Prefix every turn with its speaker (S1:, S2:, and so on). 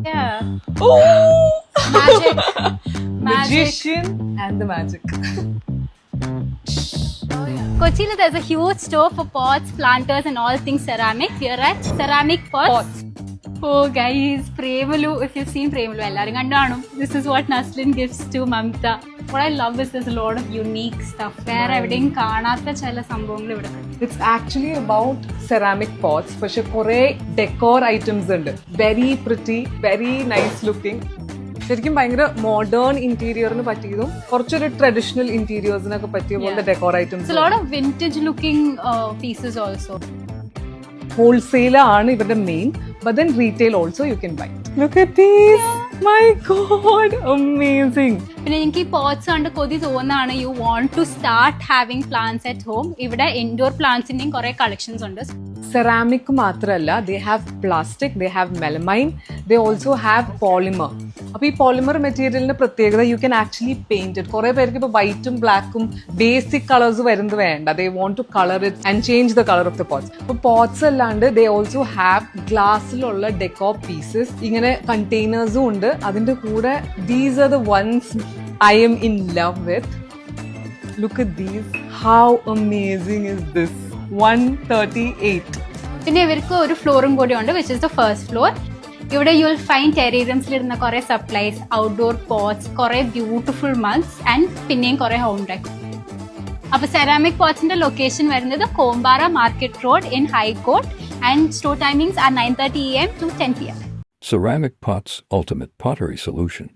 S1: Yeah.
S2: Oh!
S1: Magic.
S2: Magician and the magic.
S1: Kochi, there's a huge store for pots, planters, and all things ceramic. Here at Ceramic Pots. Oh, guys, Premalu. If you've seen Premalu, ellarum kandaanu. This is what Naslin gives to Mamta. What I love is there's a lot of unique stuff. Where എവിടെയും കാണാത്ത ചില സംഭവങ്ങൾ ഇവിടെ.
S2: It's actually about ceramic pots. പക്ഷെ കുറെ decor items ഉണ്ട്. Very pretty, very nice looking. ശരിക്കും ഭയങ്കര മോഡേൺ ഇന്റീരിയറിന് പറ്റിയതും കുറച്ചൊരു ട്രഡീഷണൽ ഇന്റീരിയേഴ്സിനൊക്കെ പറ്റിയ പോലത്തെ decor items.
S1: A lot of vintage looking pieces also.
S2: Wholesaler ആണ് ഇവരുടെ main, but then retail also you can buy. Look at these. My God, amazing.
S1: പിന്നെ എനിക്ക് ഈ പോട്ട്സ് കണ്ട് കൊതി തോന്നാണ്. You want to start having plants at home. ഇവിടെ indoor പ്ലാന്റ്സിന്റെയും കുറെ കളക്ഷൻസ് ഉണ്ട്.
S2: സെറാമിക് മാത്രമല്ല, they have plastic, they have melamine, they also have polymer. അപ്പോൾ ഈ പോളിമർ മെറ്റീരിയലിന്റെ പ്രത്യേകത you can actually paint it. കുറെ പേർക്ക് ഇപ്പോൾ വൈറ്റും ബ്ലാക്കും ബേസിക് കളേഴ്സ് വരുന്നത് വേണ്ട. They want to colour it and change the colour of the pots. അപ്പോൾ പോട്ട്സ് അല്ലാണ്ട് ദേ ഓൾസോ ഹാവ് ഗ്ലാസ്സിലുള്ള ഡെക്കോർ പീസസ്, ഇങ്ങനെ കണ്ടെയ്നേഴ്സും ഉണ്ട്. അതിന്റെ കൂടെ these are the ones I am in love with. Look at these. How amazing is this? 138.
S1: പിന്നെ ഇവർക്ക് ഒരു ഫ്ലോറും കൂടി ഉണ്ട്, which is the first floor. ഇവിടെ യു വിൽ ഫൈൻഡ് ടെറേറിയംസിൽ ഇടുന്ന കുറെ സപ്ലൈസ്, ഔട്ട്ഡോർ പോട്ട്സ്, കുറെ ബ്യൂട്ടിഫുൾ മഗ്സ് ആൻഡ് പിന്നെയും കുറെ ഹോം ഡെക്കർ. അപ്പൊ സെറാമിക് പോട്ട്സിന്റെ ലൊക്കേഷൻ വരുന്നത് Kombara market road in high court and store timings are 9:30 AM to 10 PM.
S3: Ceramic Pots Ultimate Pottery Solution.